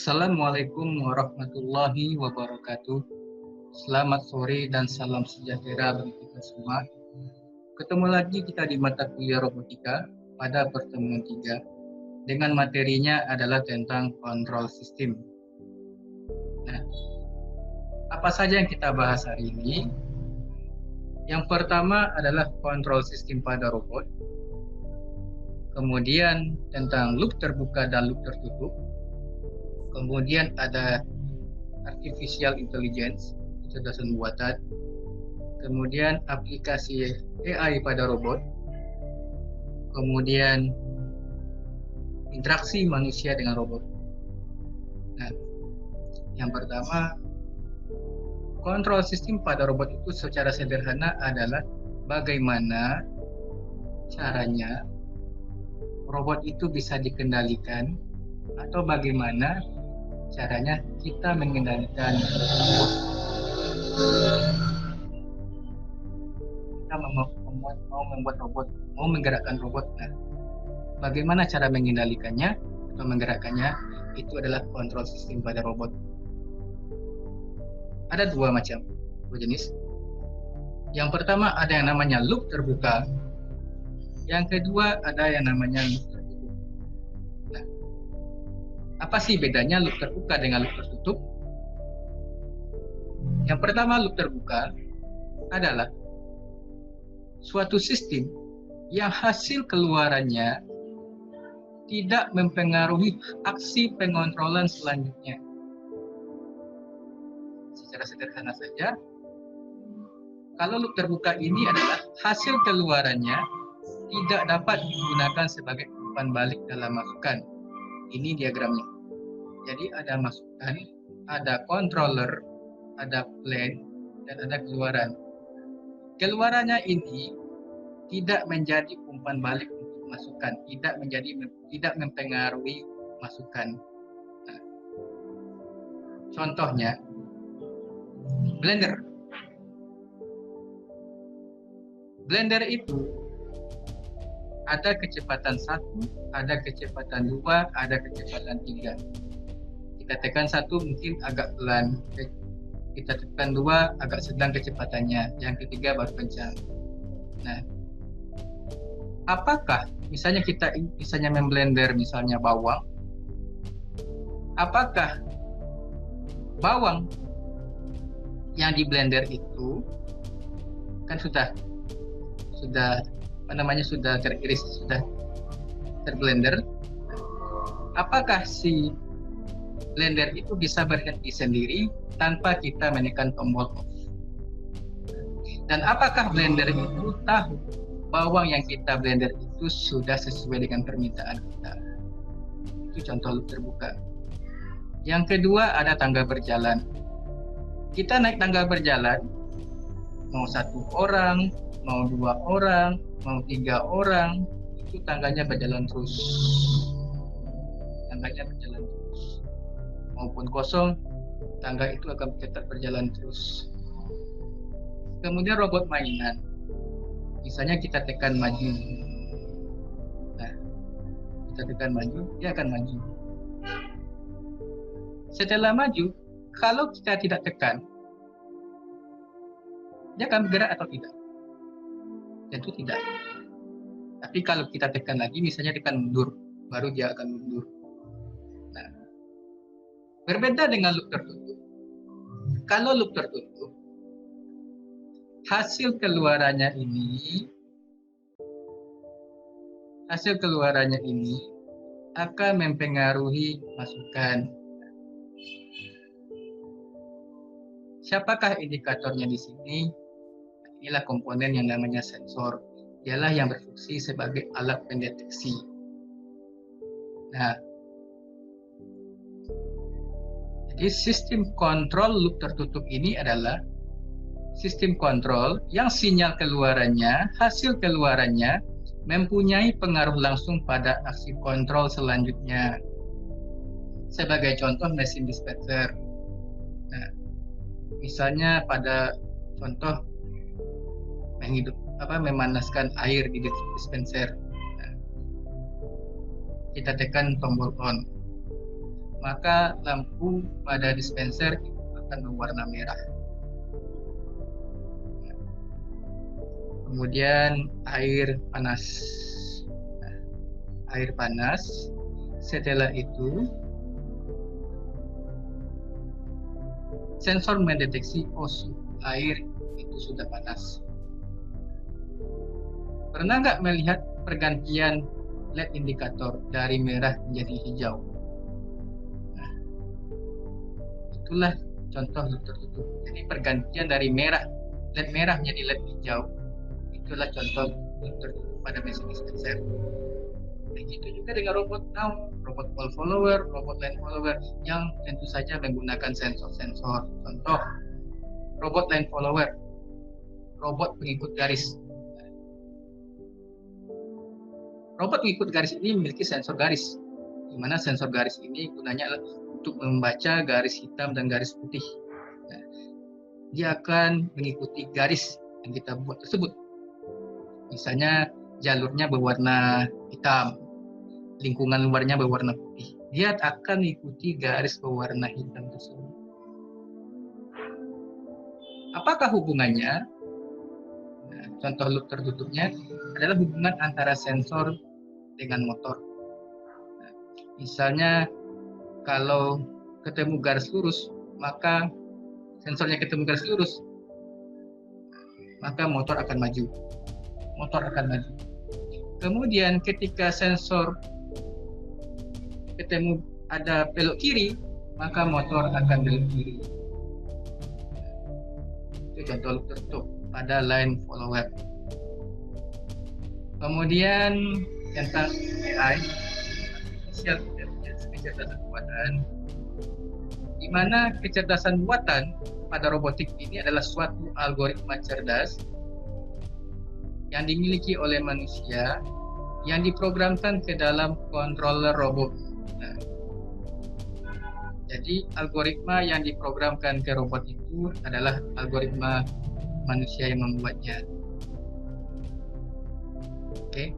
Assalamualaikum warahmatullahi wabarakatuh. Selamat sore dan salam sejahtera bagi kita semua. Ketemu lagi kita di mata kuliah robotika pada pertemuan 3 dengan materinya adalah tentang kontrol sistem. Nah, apa saja yang kita bahas hari ini? Yang pertama adalah kontrol sistem pada robot. Kemudian tentang loop terbuka dan loop tertutup. Kemudian ada artificial intelligence, kecerdasan buatan. Kemudian aplikasi AI pada robot. Kemudian interaksi manusia dengan robot. Nah, yang pertama, kontrol sistem pada robot itu secara sederhana adalah bagaimana caranya robot itu bisa dikendalikan atau bagaimana caranya kita mengendalikan robot. Kita mau membuat robot, mau menggerakkan robot. Nah, bagaimana cara mengendalikannya atau menggerakkannya? Itu adalah kontrol sistem pada robot. Ada dua jenis. Yang pertama ada yang namanya loop terbuka. Yang kedua ada yang namanya loop tertutup. Nah, apa sih bedanya loop terbuka dengan loop tertutup? Yang pertama, loop terbuka adalah suatu sistem yang hasil keluarannya tidak mempengaruhi aksi pengontrolan selanjutnya. Secara sederhana saja, kalau loop terbuka ini adalah hasil keluarannya tidak dapat digunakan sebagai umpan balik dalam masukan. Ini diagramnya. Jadi ada masukan, ada controller, ada plan, dan ada keluaran. Keluarannya ini tidak menjadi umpan balik untuk masukan, tidak mempengaruhi masukan. Nah, contohnya blender. Blender itu ada kecepatan 1, ada kecepatan 2, ada kecepatan 3. Kita tekan 1 mungkin agak pelan, kita tekan 2 agak sedang kecepatannya, yang ketiga baru kencang. Nah, apakah misalnya kita memblender misalnya bawang, apakah bawang yang di blender itu kan sudah teriris, sudah terblender, apakah si blender itu bisa berhenti sendiri tanpa kita menekan tombol off? Dan apakah blender itu tahu bawang yang kita blender itu sudah sesuai dengan permintaan kita? Itu contoh loop terbuka. Yang kedua ada tangga berjalan. Kita naik tangga berjalan, mau 1 orang, mau 2 orang, mau 3 orang, itu tangganya berjalan terus. Tangganya berjalan terus. Maupun kosong, tangga itu akan tetap berjalan terus. Kemudian robot mainan. Misalnya kita tekan maju. Nah, kita tekan maju, dia akan maju. Setelah maju, kalau kita tidak tekan, dia akan bergerak atau tidak? Tentu tidak. Tapi kalau kita tekan lagi, misalnya tekan mundur, baru dia akan mundur. Nah, berbeda dengan loop tertutup. Kalau loop tertutup, hasil keluarannya ini akan mempengaruhi masukan. Siapakah indikatornya di sini? Inilah komponen yang namanya sensor. Dialah yang berfungsi sebagai alat pendeteksi. Nah, jadi sistem kontrol loop tertutup ini adalah sistem kontrol yang sinyal keluarannya, hasil keluarannya mempunyai pengaruh langsung pada aksi kontrol selanjutnya. Sebagai contoh mesin dispenser. Nah, misalnya pada contoh memanaskan air di dispenser. Nah, kita tekan tombol on. maka lampu pada dispenser akan berwarna merah. Kemudian air panas. Nah, air panas. Setelah itu sensor mendeteksi air itu sudah panas. Pernah nggak melihat pergantian LED indikator dari merah menjadi hijau? Nah, itulah contoh loop tertutup. Jadi pergantian dari LED merah menjadi LED hijau. Itulah contoh loop tertutup pada mesin dispenser. Begitu juga dengan robot now, robot wall follower, robot line follower yang tentu saja menggunakan sensor-sensor. Contoh, robot line follower, robot pengikut garis. Robot pengikut garis ini memiliki sensor garis, di mana sensor garis ini gunanya untuk membaca garis hitam dan garis putih. Nah, dia akan mengikuti garis yang kita buat tersebut. Misalnya jalurnya berwarna hitam, lingkungan luarnya berwarna putih. Dia akan mengikuti garis berwarna hitam tersebut. Apakah hubungannya? Nah, contoh loop tertutupnya adalah hubungan antara sensor dengan motor. Nah, misalnya kalau ketemu garis lurus, maka sensornya ketemu garis lurus, maka motor akan maju. Kemudian ketika sensor ketemu ada belok kiri, maka motor akan belok kiri. Itu contoh loop tertutup pada line follower. Kemudian tentang AI, artificial intelligence, kecerdasan buatan, di mana kecerdasan buatan pada robotik ini adalah suatu algoritma cerdas yang dimiliki oleh manusia yang diprogramkan ke dalam controller robot. Nah, jadi algoritma yang diprogramkan ke robot itu adalah algoritma manusia yang membuatnya. Oke.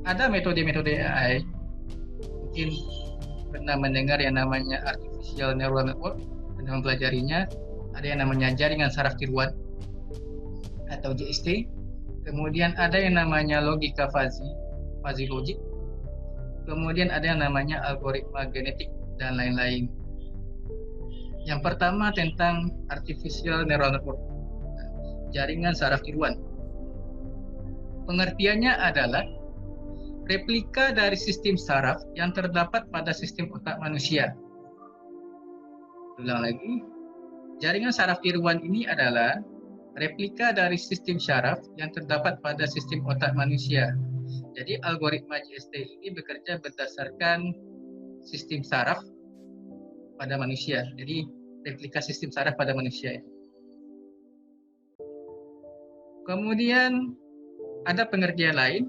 Ada metode-metode AI, mungkin pernah mendengar yang namanya artificial neural network, pernah mempelajarinya. Ada yang namanya jaringan saraf tiruan atau JST. Kemudian ada yang namanya logika fuzzy logic. Kemudian ada yang namanya algoritma genetik dan lain-lain. Yang pertama tentang artificial neural network, jaringan saraf tiruan. Pengertiannya adalah replika dari sistem saraf yang terdapat pada sistem otak manusia. Ulang lagi, jaringan saraf tiruan ini adalah replika dari sistem saraf yang terdapat pada sistem otak manusia. Jadi algoritma JST ini bekerja berdasarkan sistem saraf pada manusia. Jadi replika sistem saraf pada manusia. Kemudian ada pengertian lain,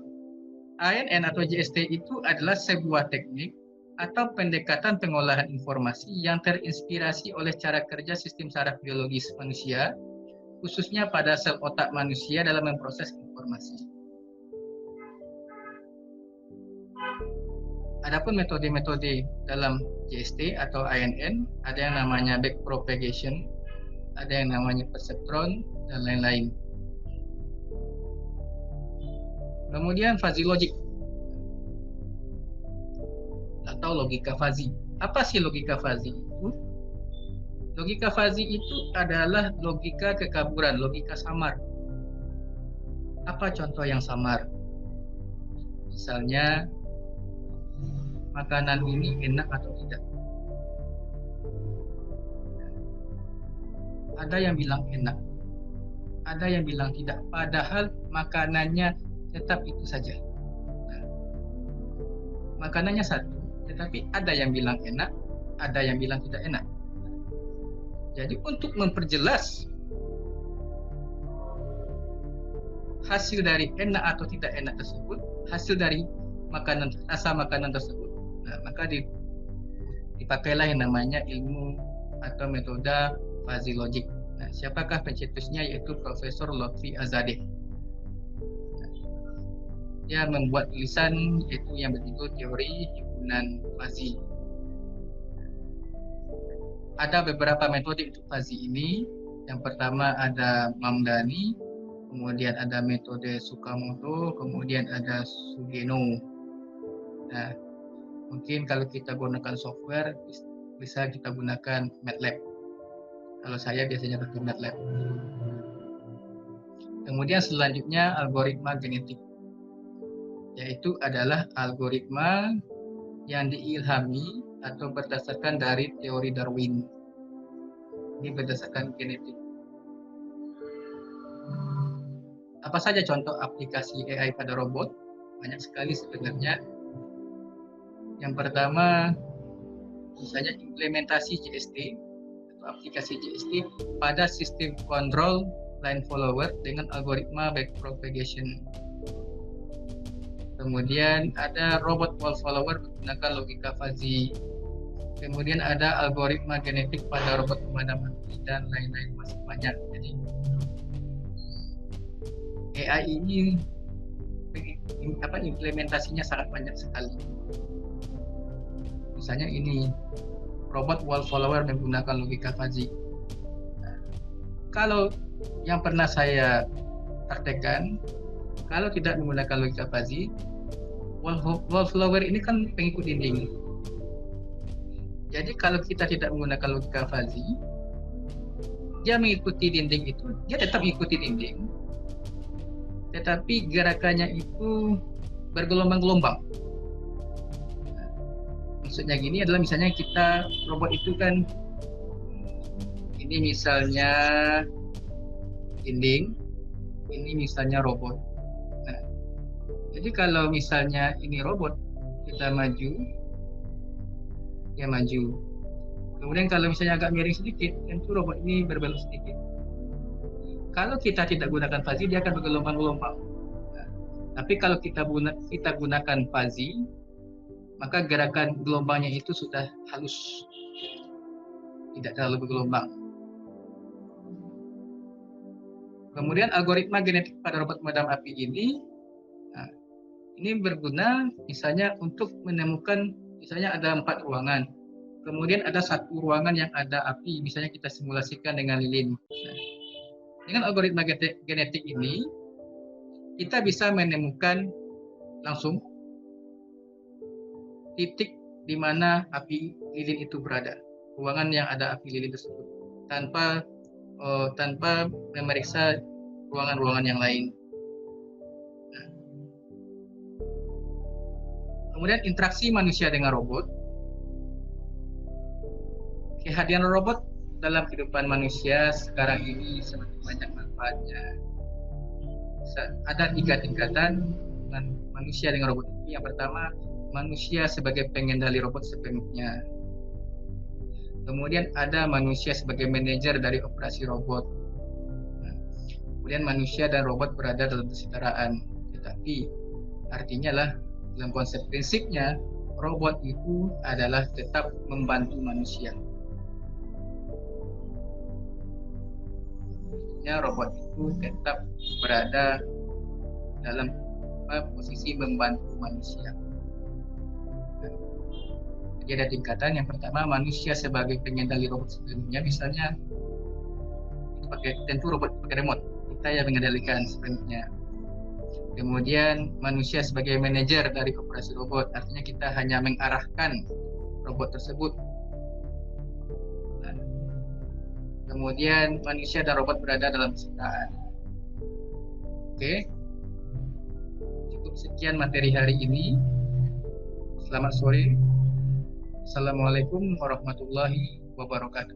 ANN atau JST itu adalah sebuah teknik atau pendekatan pengolahan informasi yang terinspirasi oleh cara kerja sistem saraf biologis manusia, khususnya pada sel otak manusia dalam memproses informasi. Adapun metode-metode dalam JST atau ANN, ada yang namanya backpropagation, ada yang namanya perceptron, dan lain-lain. Kemudian fuzzy logic atau logika fuzzy. Apa sih logika fuzzy itu? Logika fuzzy itu adalah logika kekaburan, logika samar. Apa contoh yang samar? Misalnya, makanan ini enak atau tidak? Ada yang bilang enak, ada yang bilang tidak, padahal makanannya tetap itu saja. Nah, makanannya satu, tetapi ada yang bilang enak, ada yang bilang tidak enak. Jadi untuk memperjelas hasil dari enak atau tidak enak tersebut, hasil dari rasa makanan tersebut, nah, maka dipakailah yang namanya ilmu atau metode fuzzy logic. Nah, siapakah pencetusnya? Yaitu Profesor Lotfi Azadeh. dia membuat tulisan yaitu yang berjudul Teori Himpunan Fuzzy. Ada beberapa metode untuk fuzzy ini. Yang pertama ada Mamdani, kemudian ada metode Tsukamoto, kemudian ada Sugeno. Nah, mungkin kalau kita gunakan software bisa kita gunakan MATLAB. Kalau saya biasanya pakai MATLAB. Kemudian selanjutnya algoritma genetik, yaitu adalah algoritma yang diilhami atau berdasarkan dari teori Darwin. Ini berdasarkan genetik. Apa saja contoh aplikasi AI pada robot? Banyak sekali sebenarnya. Yang pertama, misalnya implementasi GST atau aplikasi GST pada sistem kontrol line follower dengan algoritma backpropagation. Kemudian ada robot wall follower menggunakan logika fuzzy. Kemudian ada algoritma genetik pada robot pemadam api dan lain-lain, masih banyak. Jadi AI ini implementasinya sangat banyak sekali. Misalnya ini robot wall follower menggunakan logika fuzzy. Kalau yang pernah saya praktekkan, kalau tidak menggunakan logika fuzzy, wall follower ini kan pengikut dinding. Jadi kalau kita tidak menggunakan logika fuzzy, dia mengikuti dinding itu, dia tetap mengikuti dinding, tetapi gerakannya itu bergelombang-gelombang. Maksudnya gini adalah misalnya kita robot itu kan ini misalnya dinding, ini misalnya robot. Nah, jadi kalau misalnya ini robot, kita maju, dia maju. Kemudian kalau misalnya agak miring sedikit, tentu robot ini berbelok sedikit. Kalau kita tidak gunakan fuzzy, dia akan bergelombang-gelombang. Nah, tapi kalau kita gunakan fuzzy, maka gerakan gelombangnya itu sudah halus, tidak terlalu bergelombang. Kemudian algoritma genetik pada robot pemadam api ini, nah, ini berguna misalnya untuk menemukan, misalnya ada 4 ruangan, kemudian ada satu ruangan yang ada api, misalnya kita simulasikan dengan lilin. Nah, dengan algoritma genetik ini, kita bisa menemukan langsung titik di mana api lilin itu berada, ruangan yang ada api lilin tersebut, tanpa memeriksa ruangan-ruangan yang lain. Nah, kemudian interaksi manusia dengan robot. Kehadiran robot dalam kehidupan manusia sekarang ini semakin banyak manfaatnya. Ada 3 tingkatan manusia dengan robot ini. Yang pertama, manusia sebagai pengendali robot sepenuhnya. Kemudian ada manusia sebagai manajer dari operasi robot. Nah, kemudian manusia dan robot berada dalam kesetaraan. Tetapi artinya lah dalam konsep prinsipnya robot itu adalah tetap membantu manusia. Robot itu tetap berada dalam posisi membantu manusia. Jadi ada tingkatan. Yang pertama, manusia sebagai pengendali robot sepenuhnya, misalnya tentu robot pakai remote, kita yang mengendalikan sepenuhnya. Kemudian manusia sebagai manajer dari operasi robot, artinya kita hanya mengarahkan robot tersebut. Kemudian manusia dan robot berada dalam kesetaraan. Oke, cukup sekian materi hari ini. Selamat sore. Assalamualaikum warahmatullahi wabarakatuh.